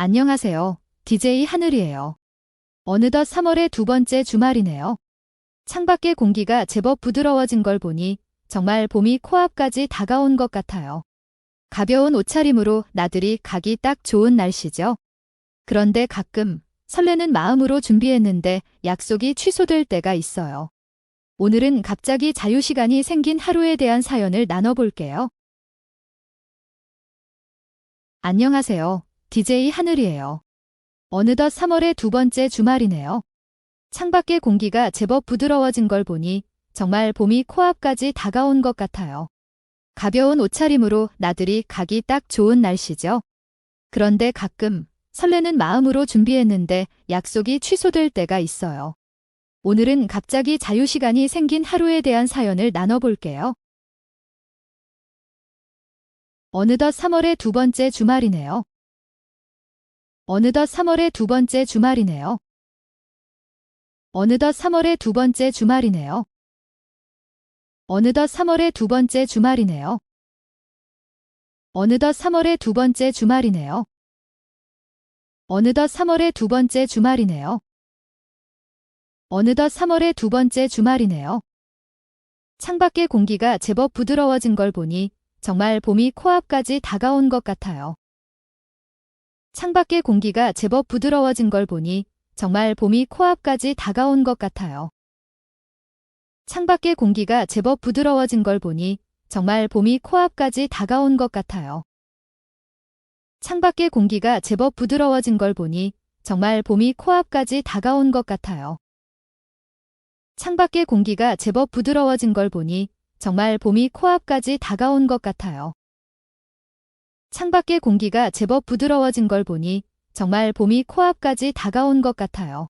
안녕하세요. DJ 하늘이에요. 어느덧 3월의 두 번째 주말이네요. 창밖의 공기가 제법 부드러워진 걸 보니 정말 봄이 코앞까지 다가온 것 같아요. 가벼운 옷차림으로 나들이 가기 딱 좋은 날씨죠. 그런데 가끔 설레는 마음으로 준비했는데 약속이 취소될 때가 있어요. 오늘은 갑자기 자유시간이 생긴 하루에 대한 사연을 나눠볼게요. 안녕하세요. DJ 하늘이에요. 어느덧 3월의 두 번째 주말이네요. 창밖의 공기가 제법 부드러워진 걸 보니 정말 봄이 코앞까지 다가온 것 같아요. 가벼운 옷차림으로 나들이 가기 딱 좋은 날씨죠. 그런데 가끔 설레는 마음으로 준비했는데 약속이 취소될 때가 있어요. 오늘은 갑자기 자유시간이 생긴 하루에 대한 사연을 나눠볼게요. 어느덧 3월의 두 번째 주말이네요. 어느덧 3월의 두 번째 주말이네요. 어느덧 3월의 두 번째 주말이네요. 어느덧 3월의 두 번째 주말이네요. 어느덧 3월의 두 번째 주말이네요. 어느덧 3월의 두 번째 주말이네요. 어느덧 3월의 두 번째 주말이네요. 창밖의 공기가 제법 부드러워진 걸 보니 정말 봄이 코앞까지 다가온 것 같아요. 창밖의 공기가 제법 부드러워진 걸 보니 정말 봄이 코앞까지 다가온 것 같아요. 창밖의 공기가 제법 부드러워진 걸 보니 정말 봄이 코앞까지 다가온 것 같아요. 창밖의 공기가 제법 부드러워진 걸 보니 정말 봄이 코앞까지 다가온 것 같아요. 창밖의 공기가 제법 부드러워진 걸 보니 정말 봄이 코앞까지 다가온 것 같아요. 창밖의 공기가 제법 부드러워진 걸 보니 정말 봄이 코앞까지 다가온 것 같아요.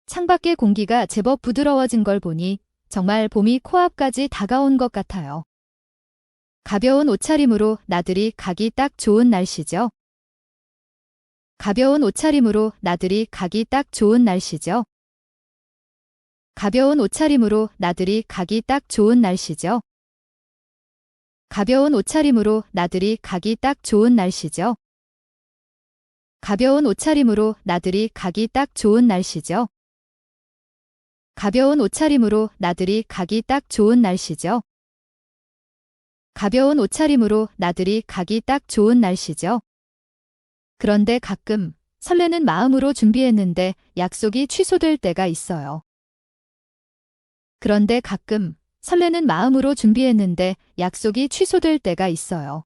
창밖의 공기가 제법 부드러워진 걸 보니 정말 봄이 코앞까지 다가온 것 같아요. 가벼운 옷차림으로 나들이 가기 딱 좋은 날씨죠. 가벼운 옷차림으로 나들이 가기 딱 좋은 날씨죠. 가벼운 옷차림으로 나들이 가기 딱 좋은 날씨죠. 가벼운 옷차림으로 나들이 가기 딱 좋은 날씨죠. 가벼운 옷차림으로 나들이 가기 딱 좋은 날씨죠. 가벼운 옷차림으로 나들이 가기 딱 좋은 날씨죠. 가벼운 옷차림으로 나들이 가기 딱 좋은 날씨죠. 그런데 가끔 설레는 마음으로 준비했는데 약속이 취소될 때가 있어요. 그런데 가끔 설레는 마음으로 준비했는데 약속이 취소될 때가 있어요.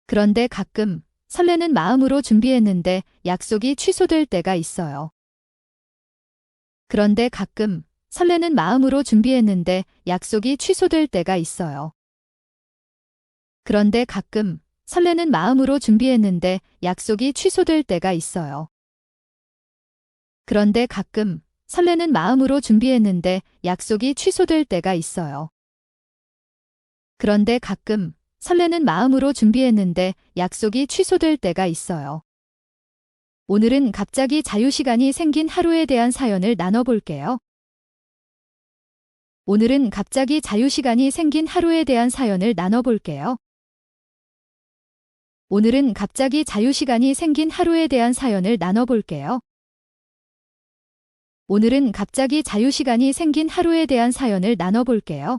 그런데 가끔 설레는 마음으로 준비했는데 약속이 취소될 때가 있어요. 그런데 가끔 설레는 마음으로 준비했는데 약속이 취소될 때가 있어요. 그런데 가끔 설레는 마음으로 준비했는데 약속이 취소될 때가 있어요. 그런데 가끔 설레는 마음으로 준비했는데 약속이 취소될 때가 있어요. 그런데 가끔 설레는 마음으로 준비했는데 약속이 취소될 때가 있어요. 오늘은 갑자기 자유시간이 생긴 하루에 대한 사연을 나눠볼게요. 오늘은 갑자기 자유시간이 생긴 하루에 대한 사연을 나눠볼게요. 오늘은 갑자기 자유시간이 생긴 하루에 대한 사연을 나눠볼게요. 오늘은 갑자기 자유시간이 생긴 하루에 대한 사연을 나눠볼게요.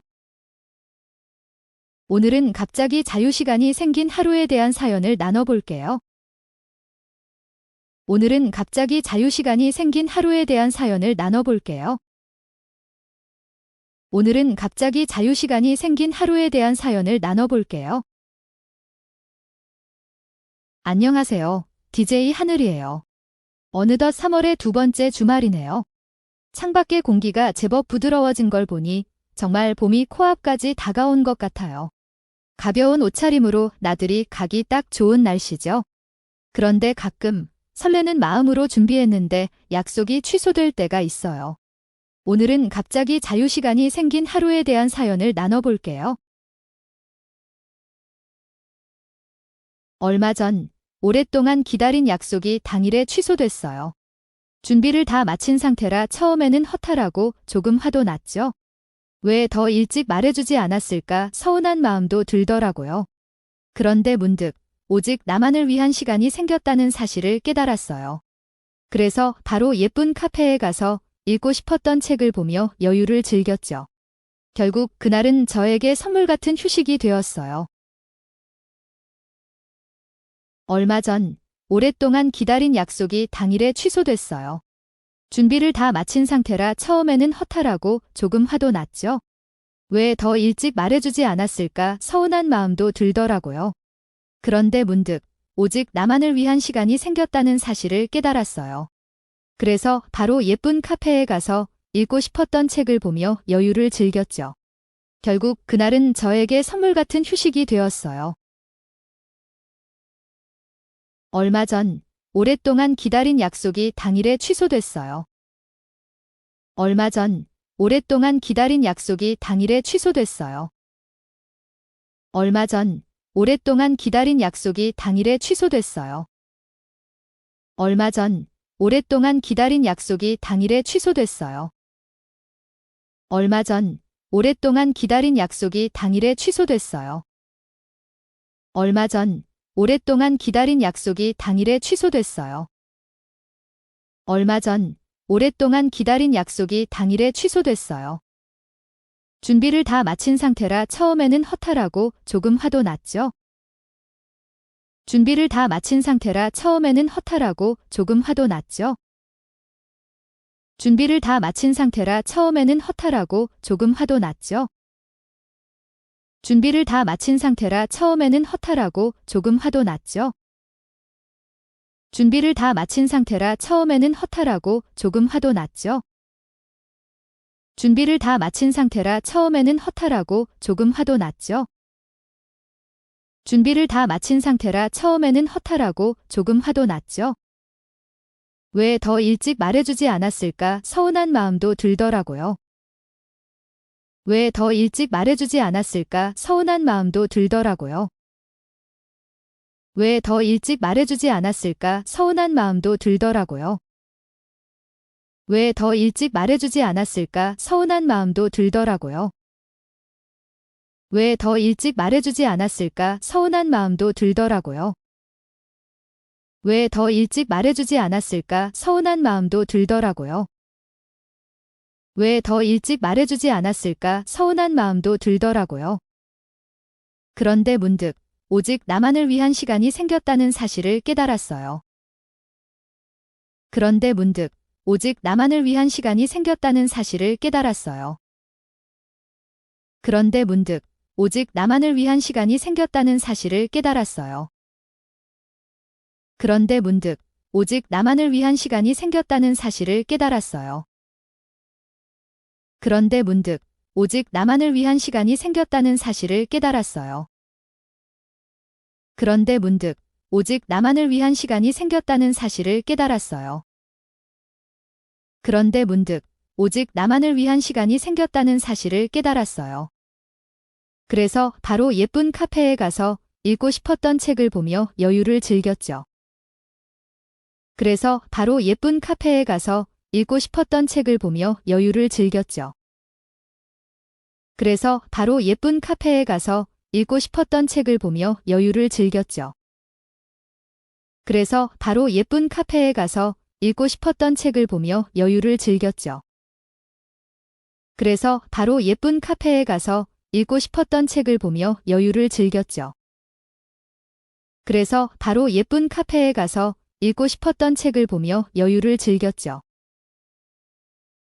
오늘은 갑자기 자유시간이 생긴 하루에 대한 사연을 나눠볼게요. 오늘은 갑자기 자유시간이 생긴 하루에 대한 사연을 나눠볼게요. 오늘은 갑자기 자유시간이 생긴 하루에 대한 사연을 나눠볼게요. 안녕하세요. DJ 하늘이에요. 어느덧 3월의 두 번째 주말이네요. 창밖의 공기가 제법 부드러워진 걸 보니 정말 봄이 코앞까지 다가온 것 같아요. 가벼운 옷차림으로 나들이 가기 딱 좋은 날씨죠. 그런데 가끔 설레는 마음으로 준비했는데 약속이 취소될 때가 있어요. 오늘은 갑자기 자유시간이 생긴 하루에 대한 사연을 나눠볼게요. 얼마 전 오랫동안 기다린 약속이 당일에 취소됐어요. 준비를 다 마친 상태라 처음에는 허탈하고 조금 화도 났죠. 왜 더 일찍 말해주지 않았을까 서운한 마음도 들더라고요. 그런데 문득 오직 나만을 위한 시간이 생겼다는 사실을 깨달았어요. 그래서 바로 예쁜 카페에 가서 읽고 싶었던 책을 보며 여유를 즐겼죠. 결국 그날은 저에게 선물 같은 휴식이 되었어요. 얼마 전 오랫동안 기다린 약속이 당일에 취소됐어요. 준비를 다 마친 상태라 처음에는 허탈하고 조금 화도 났죠. 왜 더 일찍 말해주지 않았을까 서운한 마음도 들더라고요. 그런데 문득 오직 나만을 위한 시간이 생겼다는 사실을 깨달았어요. 그래서 바로 예쁜 카페에 가서 읽고 싶었던 책을 보며 여유를 즐겼죠. 결국 그날은 저에게 선물 같은 휴식이 되었어요. 얼마 전 오랫동안 기다린 약속이 당일에 취소됐어요. 얼마 전 오랫동안 기다린 약속이 당일에 취소됐어요. 얼마 전 오랫동안 기다린 약속이 당일에 취소됐어요. 얼마 전 오랫동안 기다린 약속이 당일에 취소됐어요. 얼마 전 오랫동안 기다린 약속이 당일에 취소됐어요. 얼마 전 오랫동안 기다린 약속이 당일에 취소됐어요. 얼마 전 오랫동안 기다린 약속이 당일에 취소됐어요. 준비를 다 마친 상태라 처음에는 허탈하고 조금 화도 났죠. 준비를 다 마친 상태라 처음에는 허탈하고 조금 화도 났죠. 준비를 다 마친 상태라 처음에는 허탈하고 조금 화도 났죠. 준비를 다 마친 상태라 처음에는 허탈하고 조금 화도 났죠. 준비를 다 마친 상태라 처음에는 허탈하고 조금 화도 났죠. 준비를 다 마친 상태라 처음에는 허탈하고 조금 화도 났죠. 준비를 다 마친 상태라 처음에는 허탈하고 조금 화도 났죠. 왜 더 일찍 말해주지 않았을까 서운한 마음도 들더라고요. 왜 더 일찍 말해주지 않았을까 서운한 마음도 들더라고요. 왜 더 일찍 말해주지 않았을까 서운한 마음도 들더라고요. 왜 더 일찍 말해주지 않았을까 서운한 마음도 들더라고요. 왜 더 일찍 말해주지 않았을까 서운한 마음도 들더라고요. 왜 더 일찍 말해주지 않았을까 서운한 마음도 들더라고요. 왜 더 일찍 말해주지 않았을까 서운한 마음도 들더라고요. 그런데 문득 오직 나만을 위한 시간이 생겼다는 사실을 깨달았어요. 그런데 문득 오직 나만을 위한 시간이 생겼다는 사실을 깨달았어요. 그런데 문득 오직 나만을 위한 시간이 생겼다는 사실을 깨달았어요. 그런데 문득 오직 나만을 위한 시간이 생겼다는 사실을 깨달았어요. 그런데 문득 오직 나만을 위한 시간이 생겼다는 사실을 깨달았어요. 그런데 문득 오직 나만을 위한 시간이 생겼다는 사실을 깨달았어요. 그런데 문득 오직 나만을 위한 시간이 생겼다는 사실을 깨달았어요. 그래서 바로 예쁜 카페에 가서 읽고 싶었던 책을 보며 여유를 즐겼죠. 그래서 바로 예쁜 카페에 가서 읽고 싶었던 책을 보며 여유를 즐겼죠. 그래서 바로 예쁜 카페에 가서 읽고 싶었던 책을 보며 여유를 즐겼죠. 그래서 바로 예쁜 카페에 가서 읽고 싶었던 책을 보며 여유를 즐겼죠. 그래서 바로 예쁜 카페에 가서 읽고 싶었던 책을 보며 여유를 즐겼죠. 그래서 바로 예쁜 카페에 가서 읽고 싶었던 책을 보며 여유를 즐겼죠.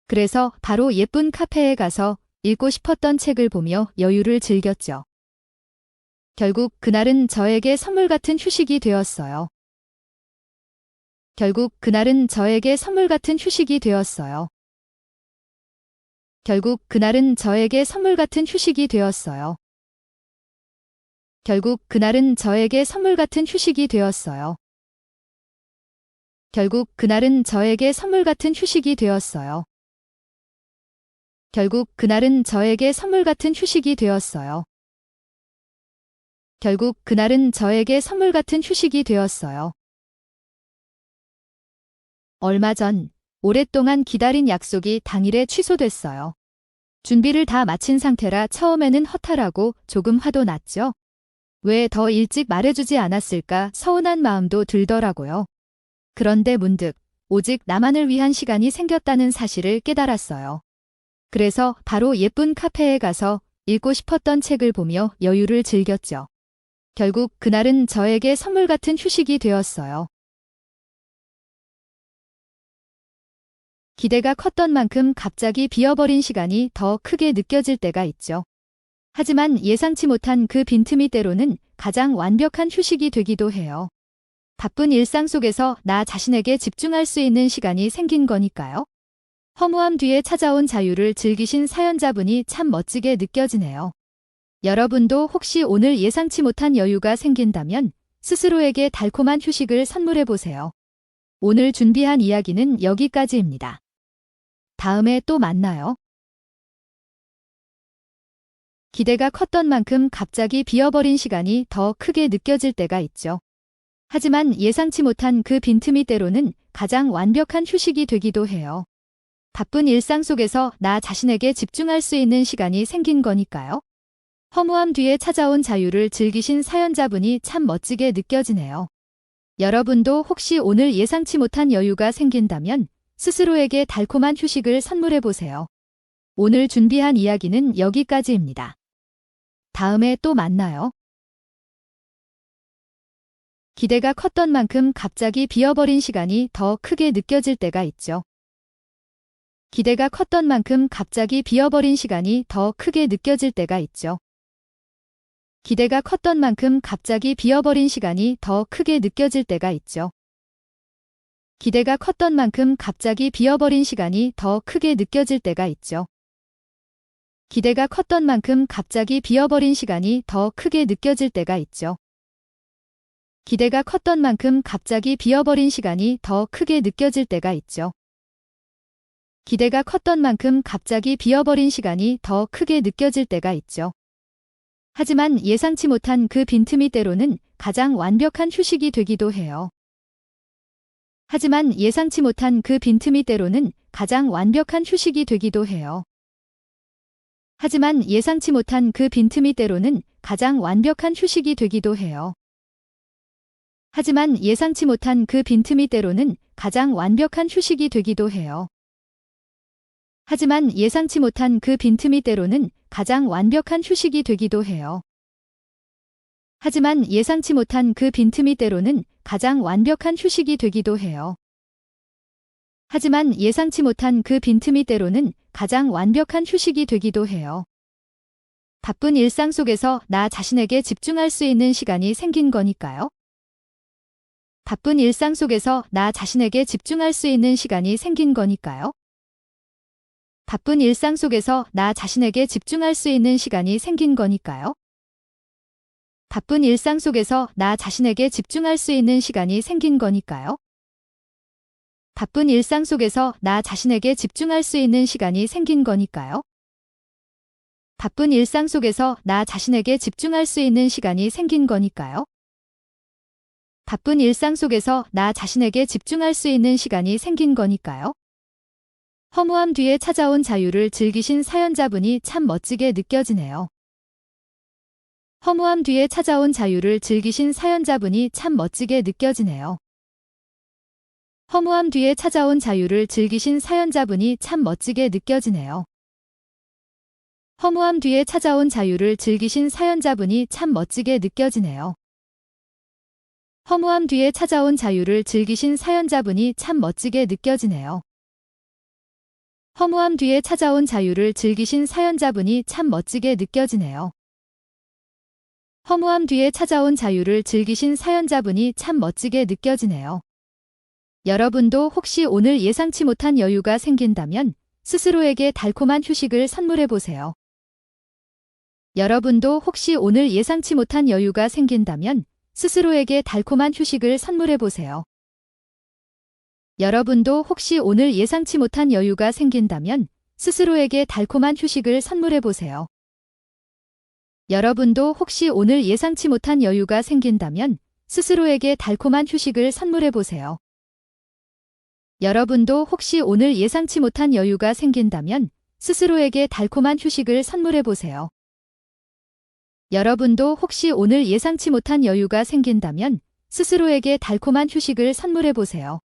그래서 바로 예쁜 카페에 가서 읽고 싶었던 책을 보며 여유를 즐겼죠. 결국 그날은 저에게 선물 같은 휴식이 되었어요. 결국 그날은 저에게 선물 같은 휴식이 되었어요. 결국 그날은 저에게 선물 같은 휴식이 되었어요. 결국 그날은 저에게 선물 같은 휴식이 되었어요. 결국 그날은 저에게 선물 같은 휴식이 되었어요. 결국 그날은 저에게 선물 같은 휴식이 되었어요. 결국 그날은 저에게 선물 같은 휴식이 되었어요. 얼마 전 오랫동안 기다린 약속이 당일에 취소됐어요. 준비를 다 마친 상태라 처음에는 허탈하고 조금 화도 났죠. 왜 더 일찍 말해주지 않았을까 서운한 마음도 들더라고요. 그런데 문득 오직 나만을 위한 시간이 생겼다는 사실을 깨달았어요. 그래서 바로 예쁜 카페에 가서 읽고 싶었던 책을 보며 여유를 즐겼죠. 결국 그날은 저에게 선물 같은 휴식이 되었어요. 기대가 컸던 만큼 갑자기 비어버린 시간이 더 크게 느껴질 때가 있죠. 하지만 예상치 못한 그 빈틈이 때로는 가장 완벽한 휴식이 되기도 해요. 바쁜 일상 속에서 나 자신에게 집중할 수 있는 시간이 생긴 거니까요. 허무함 뒤에 찾아온 자유를 즐기신 사연자분이 참 멋지게 느껴지네요. 여러분도 혹시 오늘 예상치 못한 여유가 생긴다면 스스로에게 달콤한 휴식을 선물해 보세요. 오늘 준비한 이야기는 여기까지입니다. 다음에 또 만나요. 기대가 컸던 만큼 갑자기 비어버린 시간이 더 크게 느껴질 때가 있죠. 하지만 예상치 못한 그 빈틈이 때로는 가장 완벽한 휴식이 되기도 해요. 바쁜 일상 속에서 나 자신에게 집중할 수 있는 시간이 생긴 거니까요. 허무함 뒤에 찾아온 자유를 즐기신 사연자분이 참 멋지게 느껴지네요. 여러분도 혹시 오늘 예상치 못한 여유가 생긴다면 스스로에게 달콤한 휴식을 선물해 보세요. 오늘 준비한 이야기는 여기까지입니다. 다음에 또 만나요. 기대가 컸던 만큼 갑자기 비어버린 시간이 더 크게 느껴질 때가 있죠. 기대가 컸던 만큼 갑자기 비어버린 시간이 더 크게 느껴질 때가 있죠. 기대가 컸던 만큼 갑자기 비어버린 시간이 더 크게 느껴질 때가 있죠. 기대가 컸던 만큼 갑자기 비어버린 시간이 더 크게 느껴질 때가 있죠. 기대가 컸던 만큼 갑자기 비어버린 시간이 더 크게 느껴질 때가 있죠. 기대가 컸던 만큼 갑자기 비어버린 시간이 더 크게 느껴질 때가 있죠. 기대가 컸던 만큼 갑자기 비어버린 시간이 더 크게 느껴질 때가 있죠. 하지만 예상치 못한 그 빈틈이 때로는 가장 완벽한 휴식이 되기도 해요. 하지만 예상치 못한 그 빈틈이 때로는 가장 완벽한 휴식이 되기도 해요. 하지만 예상치 못한 그 빈틈이 때로는 가장 완벽한 휴식이 되기도 해요. 하지만 예상치 못한 그 빈틈이 때로는 가장 완벽한 휴식이 되기도 해요. 하지만 예상치 못한 그 빈틈이 때로는 가장 완벽한 휴식이 되기도 해요. 하지만 예상치 못한 그 빈틈이 때로는 가장 완벽한 휴식이 되기도 해요. 하지만 예상치 못한 그 빈틈이 때로는 가장 완벽한 휴식이 되기도 해요. 바쁜 일상 속에서 나 자신에게 집중할 수 있는 시간이 생긴 거니까요. 바쁜 일상 속에서 나 자신에게 집중할 수 있는 시간이 생긴 거니까요. 바쁜 일상 속에서 나 자신에게 집중할 수 있는 시간이 생긴 거니까요. 바쁜 일상 속에서 나 자신에게 집중할 수 있는 시간이 생긴 거니까요. 바쁜 일상 속에서 나 자신에게 집중할 수 있는 시간이 생긴 거니까요. 바쁜 일상 속에서 나 자신에게 집중할 수 있는 시간이 생긴 거니까요. 바쁜 일상 속에서 나 자신에게 집중할 수 있는 시간이 생긴 거니까요. 허무함 뒤에 찾아온 자유를 즐기신 사연자분이 참 멋지게 느껴지네요. 허무함 뒤에 찾아온 자유를 즐기신 사연자분이 참 멋지게 느껴지네요. 허무함 뒤에 찾아온 자유를 즐기신 사연자분이 참 멋지게 느껴지네요. 허무함 뒤에 찾아온 자유를 즐기신 사연자분이 참 멋지게 느껴지네요. 허무함 뒤에 찾아온 자유를 즐기신 사연자분이 참 멋지게 느껴지네요. 허무함 뒤에 찾아온 자유를 즐기신 사연자분이 참 멋지게 느껴지네요. 허무함 뒤에 찾아온 자유를 즐기신 사연자분이 참 멋지게 느껴지네요. 여러분도 혹시 오늘 예상치 못한 여유가 생긴다면 스스로에게 달콤한 휴식을 선물해 보세요. 여러분도 혹시 오늘 예상치 못한 여유가 생긴다면 스스로에게 달콤한 휴식을 선물해 보세요. 여러분도 혹시 오늘 예상치 못한 여유가 생긴다면 스스로에게 달콤한 휴식을 선물해 보세요. 여러분도 혹시 오늘 예상치 못한 여유가 생긴다면 스스로에게 달콤한 휴식을 선물해 보세요. 여러분도 혹시 오늘 예상치 못한 여유가 생긴다면 스스로에게 달콤한 휴식을 선물해 보세요. 여러분도 혹시 오늘 예상치 못한 여유가 생긴다면 스스로에게 달콤한 휴식을 선물해 보세요.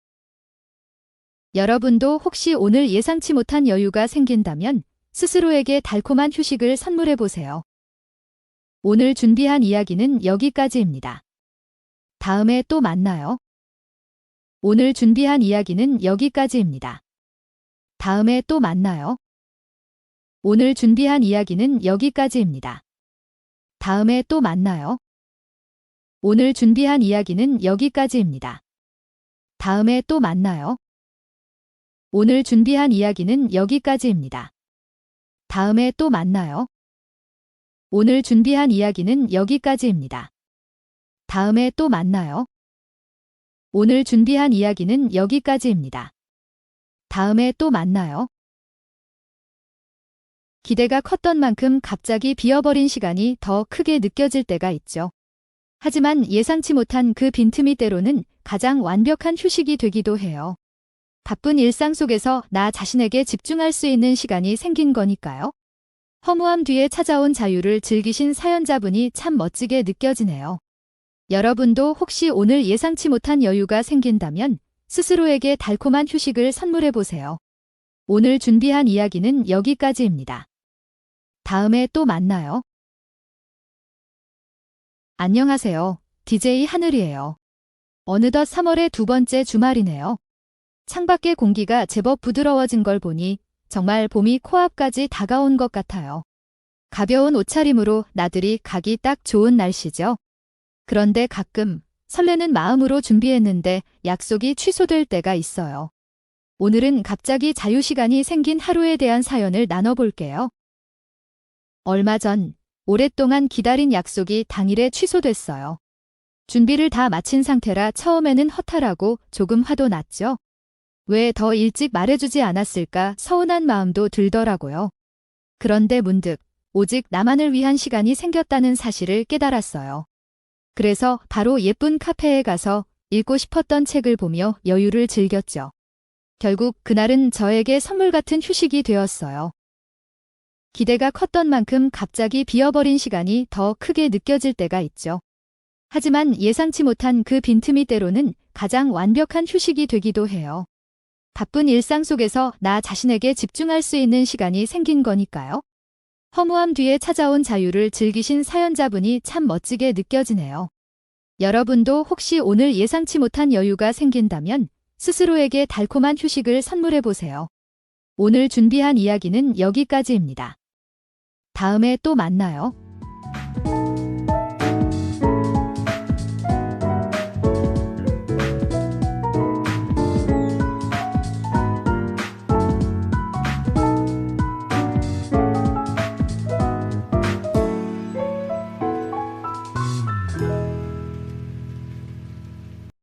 여러분도 혹시 오늘 예상치 못한 여유가 생긴다면 스스로에게 달콤한 휴식을 선물해 보세요. 오늘 준비한 이야기는 여기까지입니다. 다음에 또 만나요. 오늘 준비한 이야기는 여기까지입니다. 다음에 또 만나요. 오늘 준비한 이야기는 여기까지입니다. 다음에 또 만나요. 오늘 준비한 이야기는 여기까지입니다. 다음에 또 만나요. 오늘 준비한 이야기는 여기까지입니다. 다음에 또 만나요. 오늘 준비한 이야기는 여기까지입니다. 다음에 또 만나요. 오늘 준비한 이야기는 여기까지입니다. 다음에 또 만나요. 기대가 컸던 만큼 갑자기 비어버린 시간이 더 크게 느껴질 때가 있죠. 하지만 예상치 못한 그 빈틈이 때로는 가장 완벽한 휴식이 되기도 해요. 바쁜 일상 속에서 나 자신에게 집중할 수 있는 시간이 생긴 거니까요. 허무함 뒤에 찾아온 자유를 즐기신 사연자분이 참 멋지게 느껴지네요. 여러분도 혹시 오늘 예상치 못한 여유가 생긴다면 스스로에게 달콤한 휴식을 선물해 보세요. 오늘 준비한 이야기는 여기까지입니다. 다음에 또 만나요. 안녕하세요. DJ 하늘이에요. 어느덧 3월의 두 번째 주말이네요. 창밖의 공기가 제법 부드러워진 걸 보니 정말 봄이 코앞까지 다가온 것 같아요. 가벼운 옷차림으로 나들이 가기 딱 좋은 날씨죠. 그런데 가끔 설레는 마음으로 준비했는데 약속이 취소될 때가 있어요. 오늘은 갑자기 자유시간이 생긴 하루에 대한 사연을 나눠볼게요. 얼마 전 오랫동안 기다린 약속이 당일에 취소됐어요. 준비를 다 마친 상태라 처음에는 허탈하고 조금 화도 났죠. 왜 더 일찍 말해주지 않았을까 서운한 마음도 들더라고요. 그런데 문득 오직 나만을 위한 시간이 생겼다는 사실을 깨달았어요. 그래서 바로 예쁜 카페에 가서 읽고 싶었던 책을 보며 여유를 즐겼죠. 결국 그날은 저에게 선물 같은 휴식이 되었어요. 기대가 컸던 만큼 갑자기 비어버린 시간이 더 크게 느껴질 때가 있죠. 하지만 예상치 못한 그 빈틈이 때로는 가장 완벽한 휴식이 되기도 해요. 바쁜 일상 속에서 나 자신에게 집중할 수 있는 시간이 생긴 거니까요. 허무함 뒤에 찾아온 자유를 즐기신 사연자분이 참 멋지게 느껴지네요. 여러분도 혹시 오늘 예상치 못한 여유가 생긴다면 스스로에게 달콤한 휴식을 선물해 보세요. 오늘 준비한 이야기는 여기까지입니다. 다음에 또 만나요.